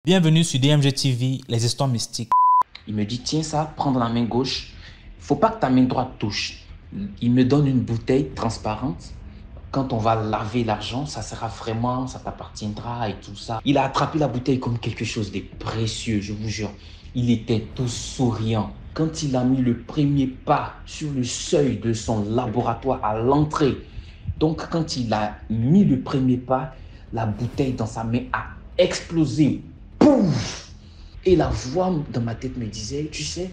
Bienvenue sur DMG TV, les histoires mystiques. Il me dit, tiens ça, prends dans la main gauche. Il ne faut pas que ta main droite touche. Il me donne une bouteille transparente. Quand on va laver l'argent, ça sera vraiment, ça t'appartiendra et tout ça. Il a attrapé la bouteille comme quelque chose de précieux, je vous jure. Il était tout souriant. Quand il a mis le premier pas sur le seuil de son laboratoire à l'entrée, donc quand il a mis le premier pas, la bouteille dans sa main a explosé. Pouf! Et la voix dans ma tête me disait, tu sais,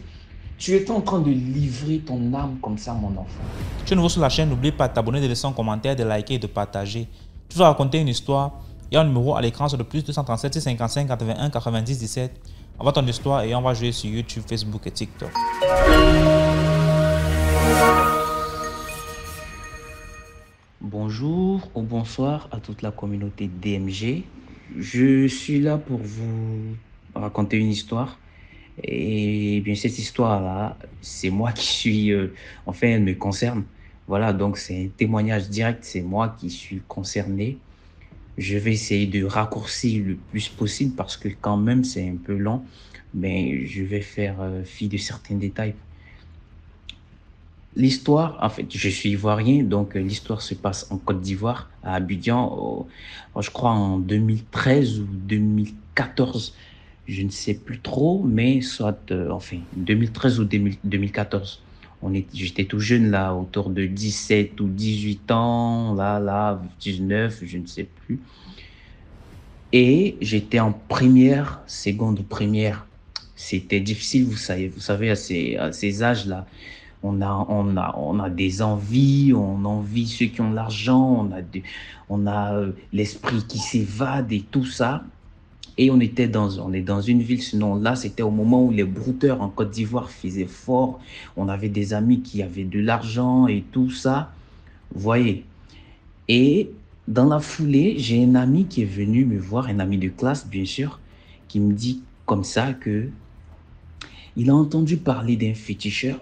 tu étais en train de livrer ton âme comme ça, mon enfant. Si tu es nouveau sur la chaîne, n'oublie pas de t'abonner, de laisser un commentaire, de liker et de partager. Tu vas raconter une histoire. Il y a un numéro à l'écran sur le plus 237 655 81 90 17. Envoie ton histoire et on va jouer sur YouTube, Facebook et TikTok. Bonjour ou bonsoir à toute la communauté DMG. Je suis là pour vous raconter une histoire. Et bien, cette histoire-là, c'est moi qui suis... enfin, elle me concerne. Voilà, donc c'est un témoignage direct. C'est moi qui suis concerné. Je vais essayer de raccourcir le plus possible parce que quand même, c'est un peu long. Mais je vais faire fi de certains détails. L'histoire, en fait, je suis ivoirien, donc l'histoire se passe en Côte d'Ivoire, à Abidjan, je crois en 2013 ou 2014, je ne sais plus trop, mais soit, enfin, 2013 ou 2014. J'étais tout jeune là, autour de 17 ou 18 ans, là, 19, je ne sais plus. Et j'étais en première, seconde ou première. C'était difficile, vous savez, à ces âges-là. On a des envies, on envie ceux qui ont l'argent, on a l'esprit qui s'évade et tout ça. Et on est dans une ville, sinon là, c'était au moment où les brouteurs en Côte d'Ivoire faisaient fort. On avait des amis qui avaient de l'argent et tout ça. Vous voyez. Et dans la foulée, j'ai un ami qui est venu me voir, un ami de classe, bien sûr, qui me dit comme ça que il a entendu parler d'un féticheur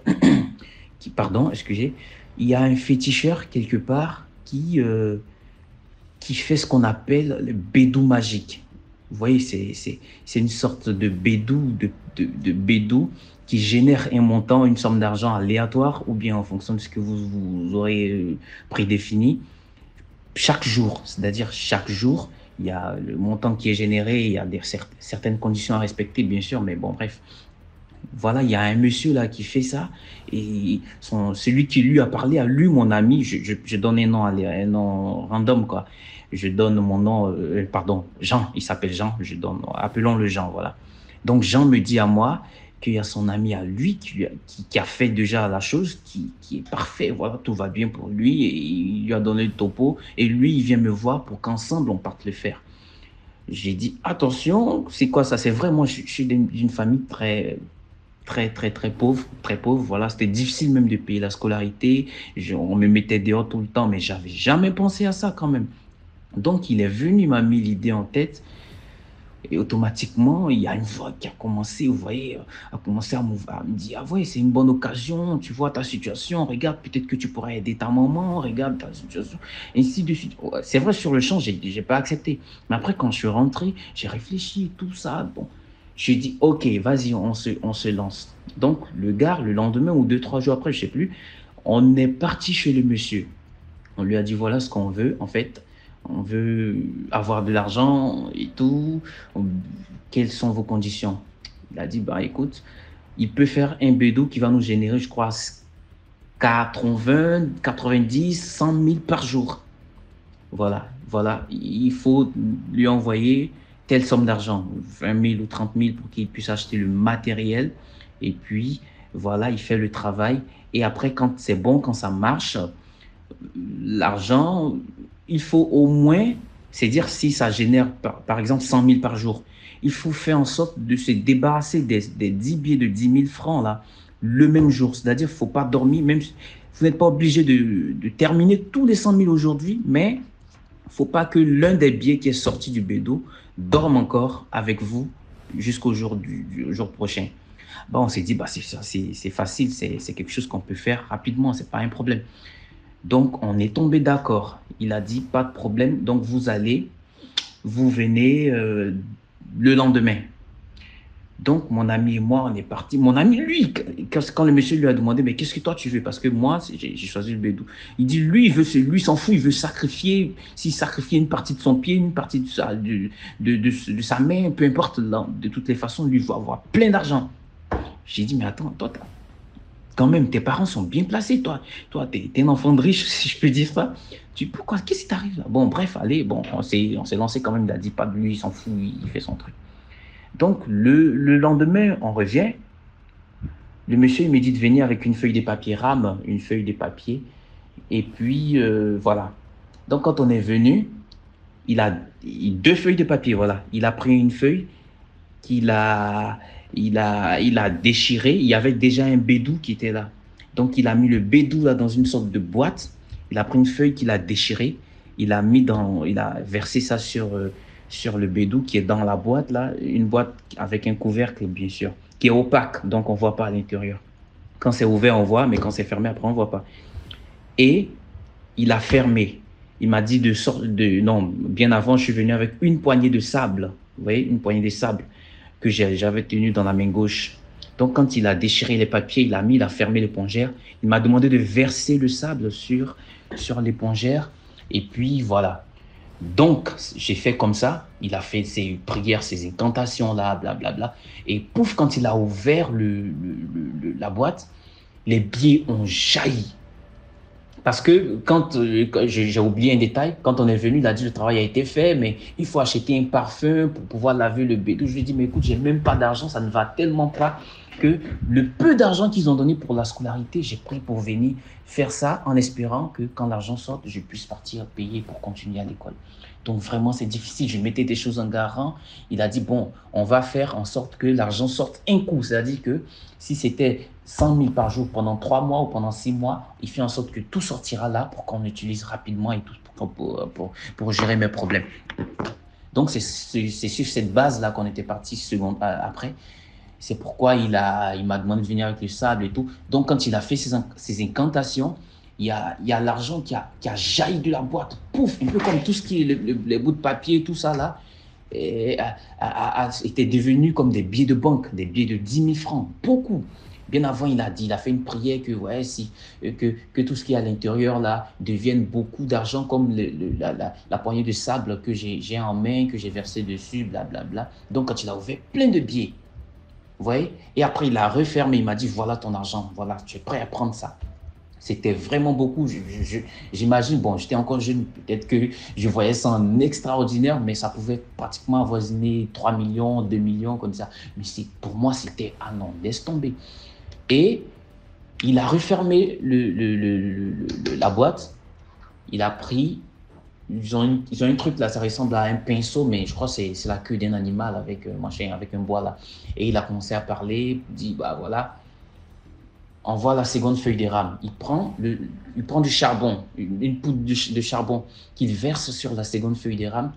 pardon, excusez, il y a un féticheur quelque part qui fait ce qu'on appelle le bédou magique. Vous voyez, c'est une sorte de bédou, de bédou qui génère un montant, une somme d'argent aléatoire ou bien en fonction de ce que vous aurez prédéfini chaque jour. C'est-à-dire chaque jour, il y a le montant qui est généré, il y a certaines conditions à respecter, bien sûr, mais bon, bref. Voilà, il y a un monsieur là qui fait ça et celui qui lui a parlé a lu mon ami. Je donne un nom random quoi. Je donne mon nom, pardon, Jean. Il s'appelle Jean. Appelons-le Jean. Voilà. Donc Jean me dit à moi qu'il y a son ami à lui qui a fait déjà la chose, qui est parfait. Voilà, tout va bien pour lui et il lui a donné le topo et lui il vient me voir pour qu'ensemble on parte le faire. J'ai dit attention, c'est quoi ça? C'est vrai, moi je suis d'une famille très pauvre, voilà, c'était difficile même de payer la scolarité, on me mettait dehors tout le temps, mais j'avais jamais pensé à ça quand même. Donc il est venu, il m'a mis l'idée en tête, et automatiquement, il y a une voix qui a commencé, vous voyez, a commencé à me dire, ah ouais, c'est une bonne occasion, tu vois ta situation, regarde, peut-être que tu pourrais aider ta maman, regarde ta situation, et ainsi de suite. Ouais, c'est vrai, sur le champ, j'ai pas accepté. Mais après, quand je suis rentré, j'ai réfléchi, tout ça, bon. J'ai dit, ok, vas-y, on se lance. Donc, le gars, le lendemain ou 2, 3 jours après, je sais plus, on est parti chez le monsieur. On lui a dit, voilà ce qu'on veut, en fait. On veut avoir de l'argent et tout. Quelles sont vos conditions? Il a dit, bah écoute, il peut faire un bédo qui va nous générer, je crois, 80, 90, 100 000 par jour. Voilà. Il faut lui envoyer telle somme d'argent, 20 000 ou 30 000 pour qu'il puisse acheter le matériel. Et puis, voilà, il fait le travail. Et après, quand c'est bon, quand ça marche, l'argent, il faut au moins, c'est dire si ça génère par exemple 100 000 par jour, il faut faire en sorte de se débarrasser des 10 billets de 10 000 francs là, le même jour. C'est-à-dire qu'il ne faut pas dormir, même si vous n'êtes pas obligé de terminer tous les 100 000 aujourd'hui, mais il ne faut pas que l'un des billets qui est sorti du bédo dorme encore avec vous jusqu'au jour du jour prochain. Bon, on s'est dit, bah, c'est facile, c'est quelque chose qu'on peut faire rapidement, c'est pas un problème. Donc, on est tombé d'accord. Il a dit, pas de problème. Donc, vous venez le lendemain. Donc, mon ami et moi, on est partis. Mon ami, lui, quand le monsieur lui a demandé, mais qu'est-ce que toi tu veux? Parce que moi, j'ai choisi le bédou. Il dit, lui, lui s'en fout, il veut sacrifier, s'il sacrifiait une partie de son pied, une partie de sa main, peu importe, de toutes les façons, lui, il veut avoir plein d'argent. J'ai dit, mais attends, toi, quand même, tes parents sont bien placés, toi. Toi, t'es un enfant de riche, si je peux dire ça. Pourquoi, qu'est-ce qui t'arrive là? Bon, bref, allez, bon, on s'est lancé quand même, il a dit pas de lui, il s'en fout, il fait son truc. Donc, le lendemain, on revient. Le monsieur, il me dit de venir avec une feuille de papier rame, une feuille de papier. Et puis, voilà. Donc, quand on est venu, il a deux feuilles de papier, voilà. Il a pris une feuille il a déchiré. Il y avait déjà un bédou qui était là. Donc, il a mis le bédou là dans une sorte de boîte. Il a pris une feuille qu'il a déchirée. Il a versé ça sur le bédou qui est dans la boîte là. Une boîte avec un couvercle, bien sûr, qui est opaque. Donc, on ne voit pas à l'intérieur. Quand c'est ouvert, on voit, mais quand c'est fermé, après, on ne voit pas. Et il a fermé. Il m'a dit non, bien avant, je suis venu avec une poignée de sable. Vous voyez, une poignée de sable que j'avais tenu dans la main gauche. Donc, quand il a déchiré les papiers, il a fermé l'épongère. Il m'a demandé de verser le sable sur l'épongère. Et puis, voilà. Donc, j'ai fait comme ça. Il a fait ses prières, ses incantations-là, blablabla. Et pouf, quand il a ouvert la boîte, les billets ont jailli. Parce que quand j'ai oublié un détail, quand on est venu, il a dit le travail a été fait, mais il faut acheter un parfum pour pouvoir laver le bédou. Je lui ai dit, mais écoute, j'ai même pas d'argent, ça ne va tellement pas que le peu d'argent qu'ils ont donné pour la scolarité, j'ai pris pour venir faire ça en espérant que quand l'argent sorte, je puisse partir payer pour continuer à l'école. Donc vraiment, c'est difficile. Je mettais des choses en garant. Il a dit, bon, on va faire en sorte que l'argent sorte un coup. C'est-à-dire que si c'était 100 000 par jour pendant 3 mois ou pendant 6 mois, il fait en sorte que tout sortira là pour qu'on l'utilise rapidement et tout pour gérer mes problèmes. Donc, c'est sur cette base-là qu'on était parti après. C'est pourquoi il m'a demandé de venir avec le sable et tout. Donc, quand il a fait ses incantations, il y a l'argent qui a jailli de la boîte. Pouf, un peu comme tout ce qui est les bouts de papier, tout ça là, était devenu comme des billets de banque, des billets de 10 000 francs. Beaucoup. Bien avant, il a fait une prière que, ouais, que tout ce qui est à l'intérieur là devienne beaucoup d'argent, comme la poignée de sable que j'ai en main, que j'ai versé dessus, blablabla. Donc, quand il a ouvert plein de billets, vous voyez, et après, il a refermé, il m'a dit, voilà ton argent, voilà, tu es prêt à prendre ça. C'était vraiment beaucoup. J'imagine, bon, j'étais encore jeune, peut-être que je voyais ça en extraordinaire, mais ça pouvait pratiquement avoisiner 3 millions, 2 millions, comme ça. Mais pour moi, c'était, ah non, laisse tomber. Et il a refermé la boîte. Il a pris, ils ont un truc là, ça ressemble à un pinceau, mais je crois que c'est la queue d'un animal avec un bois là. Et il a commencé à parler, dit, bah voilà, envoie la seconde feuille de rame. Il prend du charbon, une poudre de charbon qu'il verse sur la seconde feuille de rame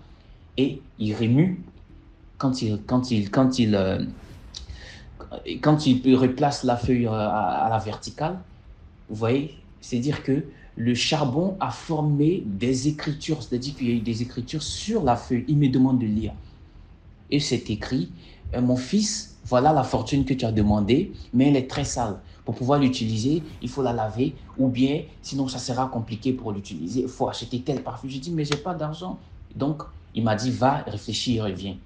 et il remue quand il replace la feuille à la verticale. Vous voyez, c'est-à-dire que le charbon a formé des écritures, c'est-à-dire qu'il y a eu des écritures sur la feuille. Il me demande de lire. Et c'est écrit, mon fils, voilà la fortune que tu as demandée, mais elle est très sale. Pour pouvoir l'utiliser, il faut la laver, ou bien, sinon ça sera compliqué pour l'utiliser. Il faut acheter tel parfum. J'ai dit, mais j'ai pas d'argent. Donc, il m'a dit, va, réfléchis et reviens.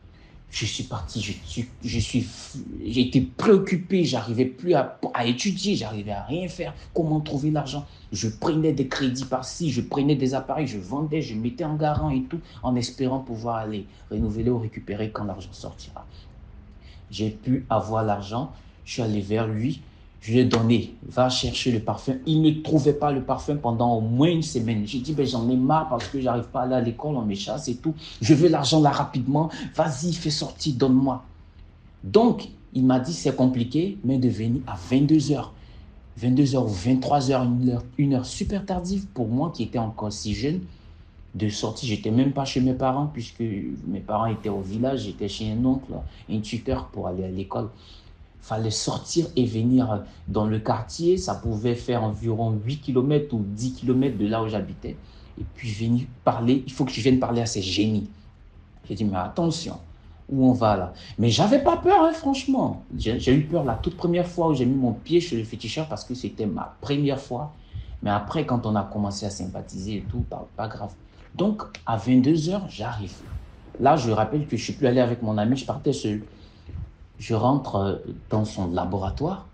Je suis parti, j'ai été préoccupé, j'arrivais plus à étudier, j'arrivais à rien faire. Comment trouver l'argent? Je prenais des crédits par-ci, je prenais des appareils, je vendais, je mettais en garant et tout, en espérant pouvoir aller renouveler ou récupérer quand l'argent sortira. J'ai pu avoir l'argent, je suis allé vers lui, je lui ai donné, va chercher le parfum. Il ne trouvait pas le parfum pendant au moins une semaine. J'ai dit, ben, j'en ai marre parce que j'arrive pas à aller à l'école, on me chasse et tout. Je veux l'argent là rapidement. Vas-y, fais sortir, donne-moi. Donc, il m'a dit, c'est compliqué, mais de venir à 22h. 22h ou 23h, une heure super tardive pour moi qui était encore si jeune. De sortie, j'étais même pas chez mes parents puisque mes parents étaient au village, j'étais chez un oncle, un tuteur pour aller à l'école. Fallait sortir et venir dans le quartier. Ça pouvait faire environ 8 km ou 10 km de là où j'habitais. Et puis venir parler, il faut que je vienne parler à ces génies. J'ai dit, mais attention, Où on va là? Mais j'avais pas peur, hein, franchement. J'ai eu peur la toute première fois où j'ai mis mon pied chez le féticheur parce que c'était ma première fois. Mais après, quand on a commencé à sympathiser et tout, pas grave. Donc, à 22 heures, j'arrive. Là, je rappelle que je suis plus allé avec mon ami, je partais seul. Je rentre dans son laboratoire.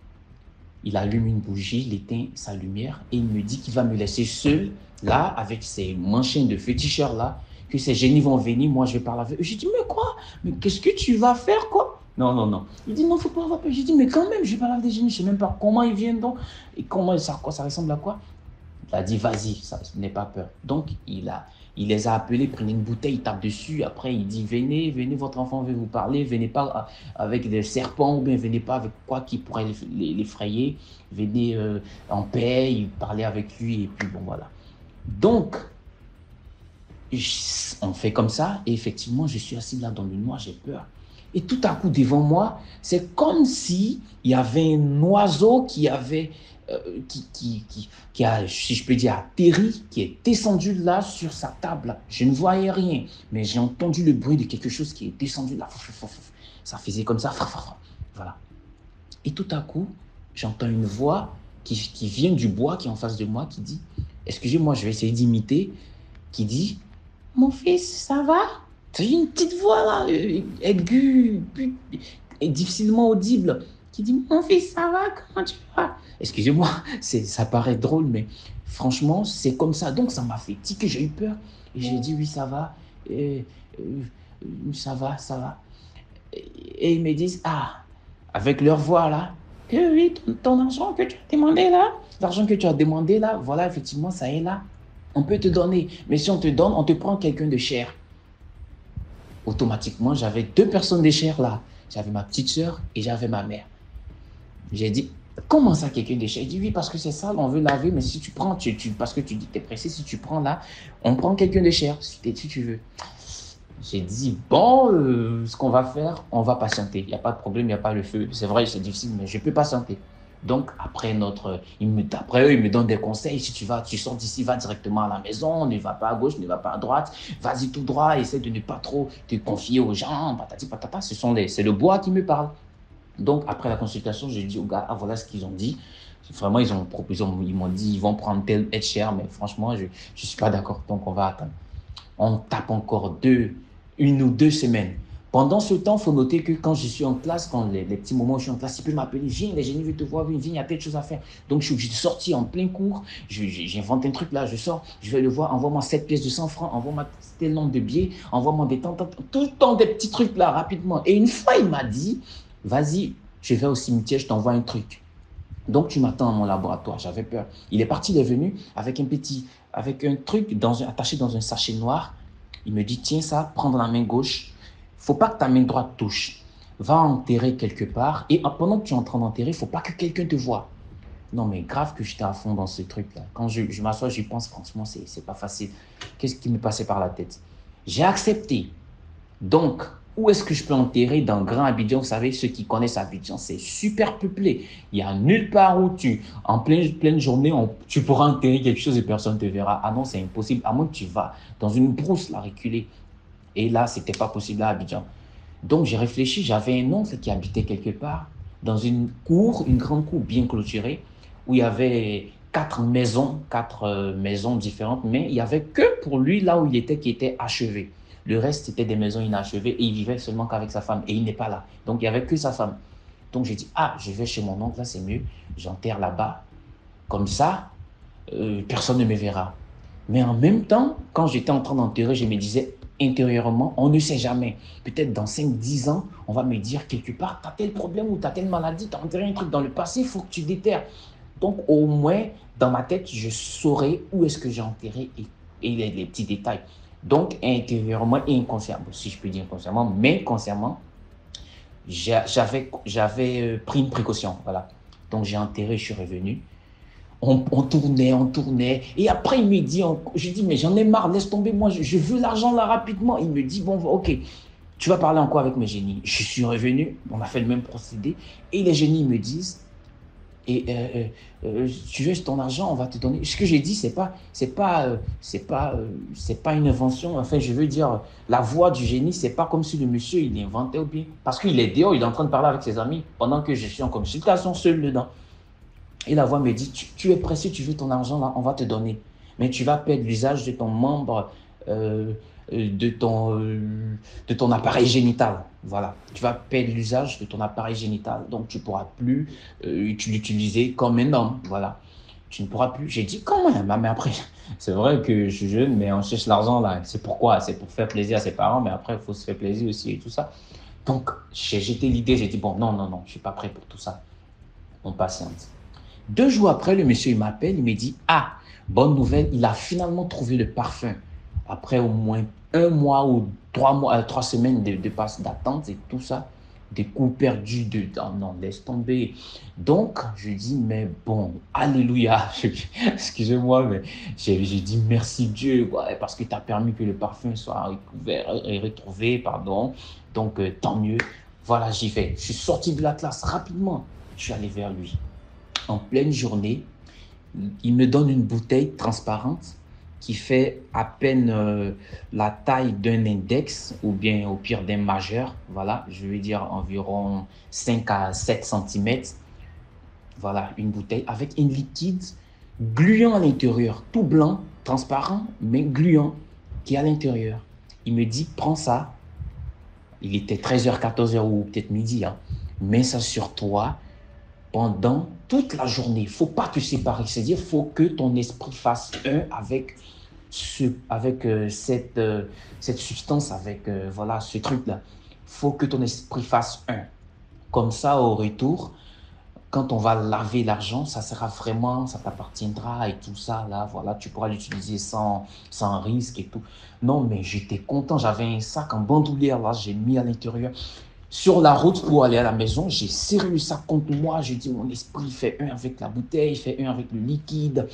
Il allume une bougie, il éteint sa lumière et il me dit qu'il va me laisser seul, là, avec ces manchins de féticheurs là, que ces génies vont venir, moi je vais parler avec eux. J'ai dit, mais quoi? Mais qu'est-ce que tu vas faire, quoi? Non, non, non. Il dit, non, faut pas avoir peur. J'ai dit, mais quand même, je vais parler avec des génies, je sais même pas comment ils viennent donc, et comment ça ressemble à quoi? Il a dit, vas-y, ça n'aie pas peur. Donc, il les a appelés, prenez une bouteille, il tape dessus. Après, il dit, venez, venez, votre enfant veut vous parler. Venez pas avec des serpents ou bien venez pas avec quoi qui pourrait l'effrayer. Venez en paix, il parlait avec lui et puis bon, voilà. Donc, on fait comme ça et effectivement, je suis assis là dans le noir, j'ai peur. Et tout à coup, devant moi, c'est comme si il y avait un oiseau qui avait, qui a, si je peux dire, atterri, qui est descendu là sur sa table. Je ne voyais rien, mais j'ai entendu le bruit de quelque chose qui est descendu là. Ça faisait comme ça. Voilà. Et tout à coup, j'entends une voix qui vient du bois, qui est en face de moi, qui dit, excusez-moi, je vais essayer d'imiter, qui dit, mon fils, ça va? C'est une petite voix là, aiguë, et difficilement audible, qui dit, mon fils, ça va? Comment tu vas? Excusez-moi, ça paraît drôle, mais franchement, c'est comme ça. Donc, ça m'a fait tiquer, j'ai eu peur. Et j'ai dit, oui, ça va. Et, ça va, ça va. Et ils me disent, ah, avec leur voix là, oui, ton argent que tu as demandé là, l'argent que tu as demandé là, voilà, effectivement, ça est là. On peut te donner. Mais si on te donne, on te prend quelqu'un de cher. Automatiquement, j'avais deux personnes de chair là. J'avais ma petite sœur et j'avais ma mère. J'ai dit, comment ça quelqu'un de chair? Il dit, oui, parce que c'est sale, on veut laver, mais si tu prends, parce que tu dis que tu es pressé, si tu prends là, on prend quelqu'un de chair, si tu veux. J'ai dit, bon, ce qu'on va faire, on va patienter. Il n'y a pas de problème, il n'y a pas le feu. C'est vrai, c'est difficile, mais je peux patienter. Donc, après eux, ils me donnent des conseils. Si tu sors d'ici, va directement à la maison, ne va pas à gauche, ne va pas à droite, vas-y tout droit, essaie de ne pas trop te confier aux gens, patati patata. C'est le bois qui me parle. Donc, après la consultation, j'ai dit aux gars, ah, voilà ce qu'ils ont dit. Vraiment, ils m'ont dit, ils vont prendre tel être cher, mais franchement, je ne suis pas d'accord. Donc, on va attendre. On tape encore 1 ou 2 semaines. Pendant ce temps, il faut noter que quand je suis en classe, quand les petits moments où je suis en classe, il peut m'appeler, viens, les génies veulent te voir, viens, il y a telle chose à faire. Donc, je suis obligé de sortir en plein cours, j'invente un truc là, je sors, je vais le voir, envoie-moi 7 pièces de 100 francs, envoie-moi tel nombre de billets, envoie-moi des temps, tout le temps des petits trucs là, rapidement. Et une fois, il m'a dit, vas-y, je vais au cimetière, je t'envoie un truc. Donc, tu m'attends à mon laboratoire, j'avais peur. Il est parti, il est venu avec un truc attaché dans un sachet noir. Il me dit, tiens ça, prends dans la main gauche. Il ne faut pas que ta main droite touche. Va enterrer quelque part. Et pendant que tu es en train d'enterrer, il ne faut pas que quelqu'un te voie. Non, mais grave que j'étais à fond dans ce truc-là. Quand je m'assois, j'y pense, franchement, c'est pas facile. Qu'est-ce qui me passait par la tête? J'ai accepté. Donc, où est-ce que je peux enterrer dans Grand Abidjan? Vous savez, ceux qui connaissent Abidjan, c'est super peuplé. Il n'y a nulle part où en pleine journée, tu pourras enterrer quelque chose et personne ne te verra. Ah non, c'est impossible. À moins que tu vas dans une brousse, là, reculer. Et là, ce n'était pas possible à Abidjan. Donc, j'ai réfléchi. J'avais un oncle qui habitait quelque part dans une grande cour bien clôturée, où il y avait 4 maisons différentes, mais il n'y avait que pour lui, là où il était, qui était achevé. Le reste, c'était des maisons inachevées et il vivait seulement qu'avec sa femme. Et il n'est pas là. Donc, il n'y avait que sa femme. Donc, j'ai dit, ah, je vais chez mon oncle, là, c'est mieux. J'enterre là-bas. Comme ça, personne ne me verra. Mais en même temps, quand j'étais en train d'enterrer, je me disais, intérieurement, on ne sait jamais. Peut-être dans 5-10 ans, on va me dire quelque part, tu as tel problème ou tu as telle maladie, tu as enterré un truc dans le passé, il faut que tu déterres. Donc, au moins, dans ma tête, je saurais où est-ce que j'ai enterré et les petits détails. Donc, intérieurement et inconsciemment, si je peux dire inconsciemment, mais consciemment, j'avais pris une précaution. Voilà. Donc, j'ai enterré, je suis revenu. On tournait. Et après, il me dit, je dis, mais j'en ai marre, laisse tomber, moi, je veux l'argent là rapidement. Il me dit, bon, ok, tu vas parler encore avec mes génies. Je suis revenu, on a fait le même procédé. Et les génies me disent, Et tu veux ton argent, on va te donner. Ce que j'ai dit, c'est pas une invention. Enfin, je veux dire, la voix du génie, c'est pas comme si le monsieur, il inventait ou bien. Parce qu'il est dehors, il est en train de parler avec ses amis pendant que je suis en consultation seul dedans. Et la voix me dit, tu es pressé, tu veux ton argent, là, on va te donner. Mais tu vas perdre l'usage de ton membre, euh, de ton appareil génital. Voilà. Tu vas perdre l'usage de ton appareil génital. Donc, tu ne pourras plus l'utiliser comme un homme. Voilà. Tu ne pourras plus. J'ai dit, quand même. Mais après, c'est vrai que je suis jeune, mais on cherche l'argent, là. C'est pourquoi? C'est pour faire plaisir à ses parents, mais après, il faut se faire plaisir aussi et tout ça. Donc, j'ai jeté l'idée. J'ai dit, bon, non, non, non, je ne suis pas prêt pour tout ça. On patiente. 2 jours après, le monsieur, il m'appelle, il me dit, ah, bonne nouvelle, il a finalement trouvé le parfum. Après au moins 1 mois ou 3 mois, 3 semaines de passe d'attente et tout ça, des coups perdus oh non, laisse tomber. Donc, je dis, mais bon, alléluia, excusez-moi, mais j'ai dit merci Dieu, ouais, parce que tu as permis que le parfum soit retrouvé, pardon. Donc, tant mieux. Voilà, j'y vais. Je suis sorti de la classe rapidement. Je suis allé vers lui en pleine journée. Il me donne une bouteille transparente qui fait à peine la taille d'un index ou bien au pire d'un majeur. Voilà, je veux dire environ 5 à 7 centimètres. Voilà, une bouteille avec un liquide gluant à l'intérieur, tout blanc, transparent, mais gluant qui est à l'intérieur. Il me dit, prends ça. Il était 13h, 14h ou peut-être midi. Hein. Mets ça sur toi pendant toute la journée. Il ne faut pas te séparer. C'est-à-dire qu'il faut que ton esprit fasse un avec, cette substance, avec voilà, ce truc-là. Il faut que ton esprit fasse un. Comme ça, au retour, quand on va laver l'argent, ça sera vraiment, ça t'appartiendra et tout ça, là, voilà, tu pourras l'utiliser sans risque et tout. Non, mais j'étais content, j'avais un sac en bandoulière, là, j'ai mis à l'intérieur. Sur la route pour aller à la maison, j'ai serré le sac contre moi. J'ai dit, mon esprit fait un avec la bouteille, fait un avec le liquide.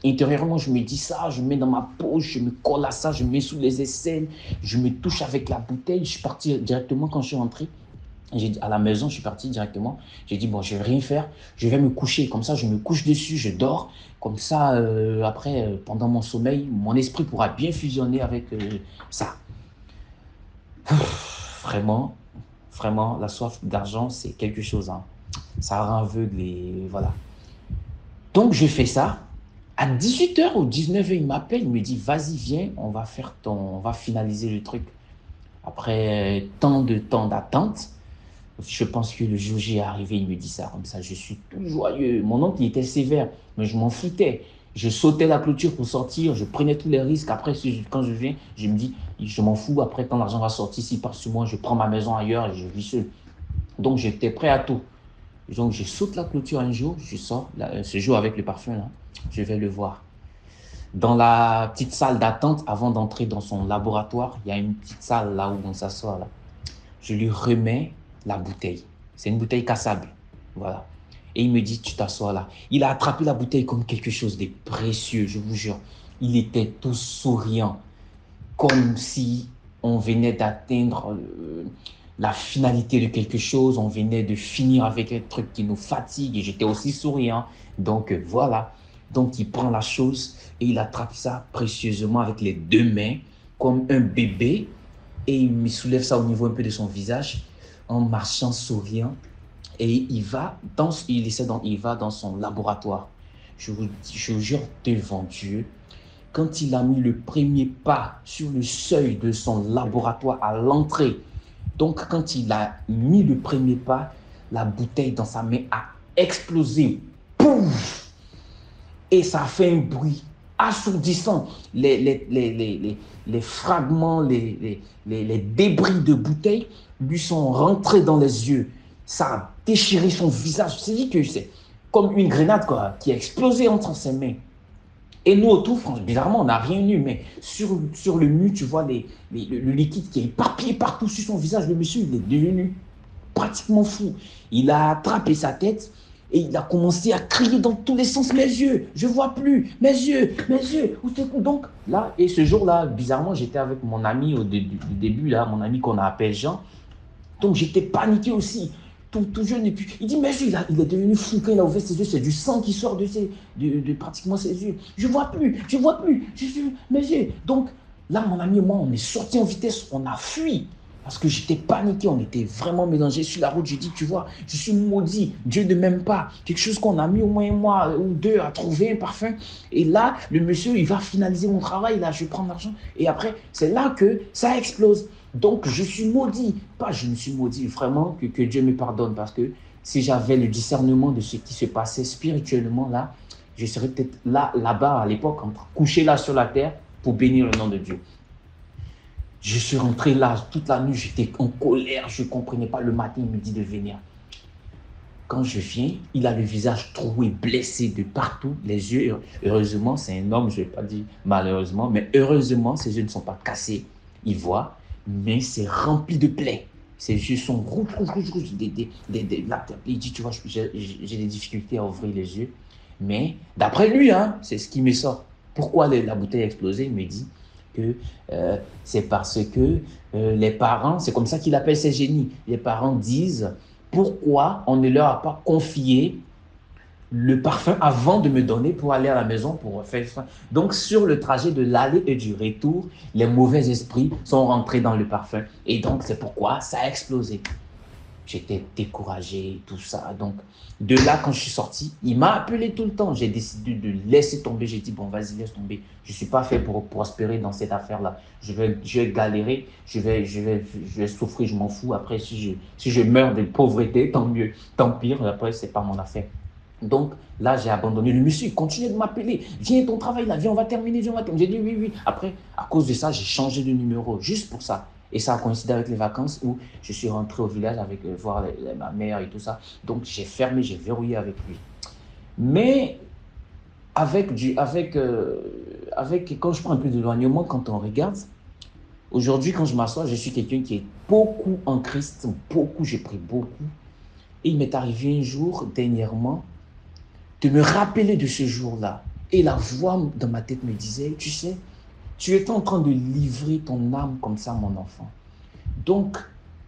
Intérieurement, je me dis ça, je mets dans ma poche, je me colle à ça, je mets sous les aisselles, je me touche avec la bouteille. Je suis parti directement quand je suis rentré. J'ai dit, à la maison, je suis parti directement. J'ai dit, bon, je vais rien faire, je vais me coucher. Comme ça, je me couche dessus, je dors. Comme ça, après, pendant mon sommeil, mon esprit pourra bien fusionner avec ça. Vraiment. Vraiment, la soif d'argent, c'est quelque chose. Hein. Ça rend aveugle et voilà. Donc, je fais ça. À 18h ou 19h, il m'appelle, il me dit, vas-y, viens, on va finaliser le truc. Après tant de temps d'attente, je pense que le jour J est arrivé, il me dit ça comme ça. Je suis tout joyeux. Mon oncle, il était sévère, mais je m'en foutais. Je sautais la clôture pour sortir, je prenais tous les risques. Après, quand je viens, je me dis, je m'en fous. Après, quand l'argent va sortir, s'il part sur moi, je prends ma maison ailleurs et je vis seul. Donc, j'étais prêt à tout. Donc, je saute la clôture un jour, je sors, là, ce jour avec le parfum, là, je vais le voir. Dans la petite salle d'attente, avant d'entrer dans son laboratoire, il y a une petite salle là où on s'assoit. Là. Je lui remets la bouteille. C'est une bouteille cassable. Voilà. Et il me dit, tu t'assois là. Il a attrapé la bouteille comme quelque chose de précieux, je vous jure. Il était tout souriant, comme si on venait d'atteindre la finalité de quelque chose, on venait de finir avec un truc qui nous fatigue et j'étais aussi souriant. Donc voilà. Donc il prend la chose et il attrape ça précieusement avec les 2 mains, comme un bébé, et il me soulève ça au niveau un peu de son visage, en marchant souriant. Et il va dans son laboratoire. Je vous jure devant Dieu, quand il a mis le premier pas sur le seuil de son laboratoire à l'entrée, donc quand il a mis le premier pas, la bouteille dans sa main a explosé. Pouf! Et ça a fait un bruit assourdissant. Les fragments, les débris de bouteille lui sont rentrés dans les yeux. Ça a déchiré son visage. C'est-à-dire que c'est comme une grenade quoi, qui a explosé entre ses mains. Et nous autour, bizarrement, on n'a rien eu, mais sur le mur, tu vois le liquide qui est éparpillé partout sur son visage. Le monsieur, il est devenu pratiquement fou. Il a attrapé sa tête et il a commencé à crier dans tous les sens, mes yeux, je ne vois plus, mes yeux, où c'est que donc là, et ce jour-là, bizarrement, j'étais avec mon ami au début, là, mon ami qu'on appelle Jean. Donc j'étais paniqué aussi. tout jeune. Et puis, il dit, mais il est devenu fou quand il a ouvert ses yeux. C'est du sang qui sort de pratiquement ses yeux. Je ne vois plus, je ne vois plus. Donc, là, mon ami et moi, on est sortis en vitesse, on a fui. Parce que j'étais paniqué, on était vraiment mélangés sur la route. J'ai dit, tu vois, je suis maudit, Dieu ne m'aime pas. Quelque chose qu'on a mis au moins un mois ou deux à trouver un parfum. Et là, le monsieur, il va finaliser mon travail, là, je vais prendre l'argent. Et après, c'est là que ça explose. Donc, je suis maudit. Pas je me suis maudit, vraiment, que Dieu me pardonne. Parce que si j'avais le discernement de ce qui se passait spirituellement, là, je serais peut-être là-bas à l'époque, couché là sur la terre pour bénir le nom de Dieu. Je suis rentré là toute la nuit, j'étais en colère, je ne comprenais pas. Le matin, il me dit de venir. Quand je viens, il a le visage troué, blessé de partout, les yeux, heureusement, c'est un homme, je ne vais pas dire malheureusement, mais heureusement, ses yeux ne sont pas cassés, il voit, mais c'est rempli de plaies. Ses yeux sont rouges. Il dit, tu vois, j'ai des difficultés à ouvrir les yeux, mais d'après lui, hein, c'est ce qui me sort. Pourquoi la bouteille a explosé? Il me dit que c'est parce que les parents, c'est comme ça qu'il appelle ces génies, les parents disent pourquoi on ne leur a pas confié le parfum avant de me donner pour aller à la maison pour faire ça. Donc sur le trajet de l'aller et du retour, les mauvais esprits sont rentrés dans le parfum et donc c'est pourquoi ça a explosé. J'étais découragé, tout ça. Donc, de là, quand je suis sorti, il m'a appelé tout le temps. J'ai décidé de laisser tomber. J'ai dit, bon, vas-y, laisse tomber. Je ne suis pas fait pour prospérer dans cette affaire-là. Je vais galérer, je vais souffrir, je m'en fous. Après, si je meurs de pauvreté, tant mieux. Tant pire, après, ce n'est pas mon affaire. Donc, là, j'ai abandonné. Le monsieur, il continuait de m'appeler. Viens, ton travail là, viens, on va terminer. J'ai dit, oui, oui. Après, à cause de ça, j'ai changé de numéro, juste pour ça. Et ça a coïncidé avec les vacances où je suis rentré au village avec voir ma mère et tout ça. Donc, j'ai fermé, j'ai verrouillé avec lui. Mais quand je prends un peu d'éloignement, quand on regarde, aujourd'hui, quand je m'assois, je suis quelqu'un qui est beaucoup en Christ, beaucoup, j'ai pris beaucoup. Et il m'est arrivé un jour, dernièrement, de me rappeler de ce jour-là. Et la voix dans ma tête me disait, tu sais, tu es en train de livrer ton âme comme ça, mon enfant. Donc,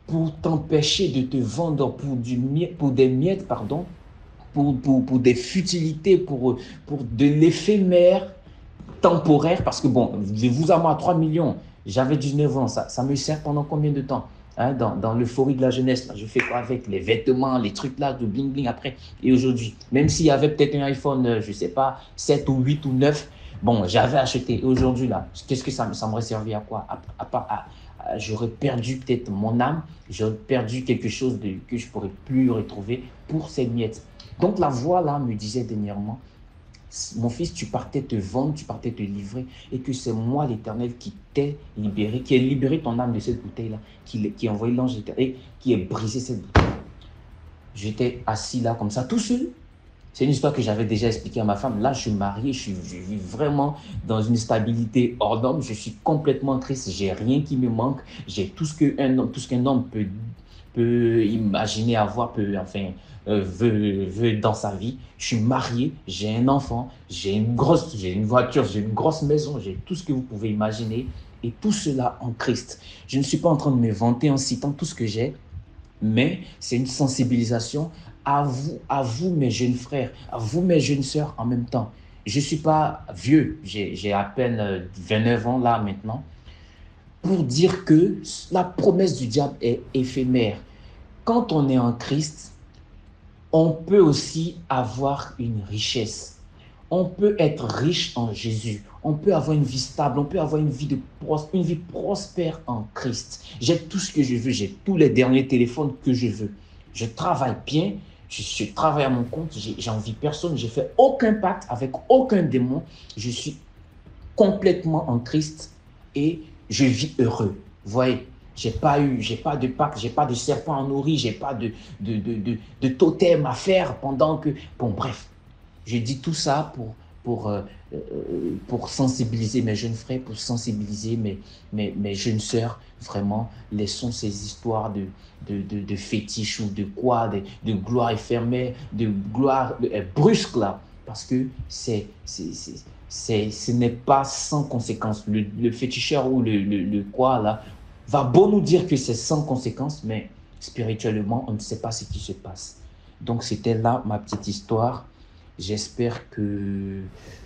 pour t'empêcher de te vendre pour des miettes, pardon, pour des futilités, pour de l'éphémère temporaire, parce que bon, de vous à moi, 3 millions, j'avais 19 ans, ça me sert pendant combien de temps, hein, dans l'euphorie de la jeunesse, là, je fais quoi avec les vêtements, les trucs là, de bling bling après, et aujourd'hui, même s'il y avait peut-être un iPhone, je ne sais pas, 7 ou 8 ou 9, bon, j'avais acheté. Aujourd'hui, là, qu'est-ce que ça m'aurait servi à quoi? J'aurais perdu peut-être mon âme, j'aurais perdu quelque chose que je ne pourrais plus retrouver pour ces miettes. Donc, la voix, là, me disait dernièrement, mon fils, tu partais te vendre, tu partais te livrer, et que c'est moi, l'Éternel, qui t'ai libéré, qui ai libéré ton âme de cette bouteille-là, qui a envoyé l'ange d'Éternel, qui a brisé cette bouteille. J'étais assis là, comme ça, tout seul. C'est une histoire que j'avais déjà expliquée à ma femme. Là, je suis marié, je vis vraiment dans une stabilité hors norme. Je suis complètement triste, j'ai rien qui me manque. J'ai tout ce qu'un homme peut imaginer avoir, veut dans sa vie. Je suis marié, j'ai un enfant, j'ai une voiture, j'ai une grosse maison, j'ai tout ce que vous pouvez imaginer. Et tout cela en Christ. Je ne suis pas en train de me vanter en citant tout ce que j'ai, mais c'est une sensibilisation à vous, mes jeunes frères, à vous, mes jeunes sœurs, en même temps. Je ne suis pas vieux, j'ai à peine 29 ans là maintenant, pour dire que la promesse du diable est éphémère. Quand on est en Christ, on peut aussi avoir une richesse. On peut être riche en Jésus. On peut avoir une vie stable. On peut avoir une vie prospère en Christ. J'ai tout ce que je veux. J'ai tous les derniers téléphones que je veux. Je travaille bien. Je travaille à mon compte. J'ai envie personne. Je ne fais aucun pacte avec aucun démon. Je suis complètement en Christ et je vis heureux. Vous voyez, j'ai pas de pacte, j'ai pas de serpent à nourrir, j'ai pas de totem à faire pendant que... Bon, bref. Je dis tout ça pour sensibiliser mes jeunes frères, pour sensibiliser mes jeunes sœurs. Vraiment, laissons ces histoires de fétiches ou de quoi, de gloire éphémère, de gloire brusque là. Parce que ce n'est pas sans conséquence. Le féticheur ou le quoi là va beau nous dire que c'est sans conséquence, mais spirituellement, on ne sait pas ce qui se passe. Donc, c'était là ma petite histoire. J'espère que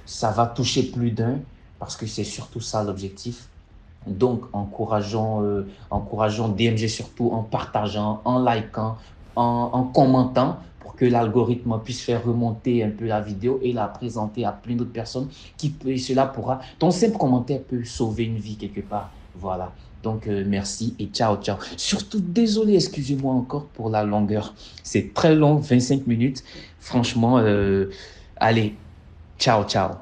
ça va toucher plus d'un parce que c'est surtout ça l'objectif. Donc, encourageons DMG surtout en partageant, en likant, en commentant pour que l'algorithme puisse faire remonter un peu la vidéo et la présenter à plein d'autres personnes et cela pourra, ton simple commentaire peut sauver une vie quelque part. Voilà. Donc, merci et ciao, ciao. Surtout, désolé, excusez-moi encore pour la longueur. C'est très long, 25 minutes. Franchement, allez, ciao, ciao.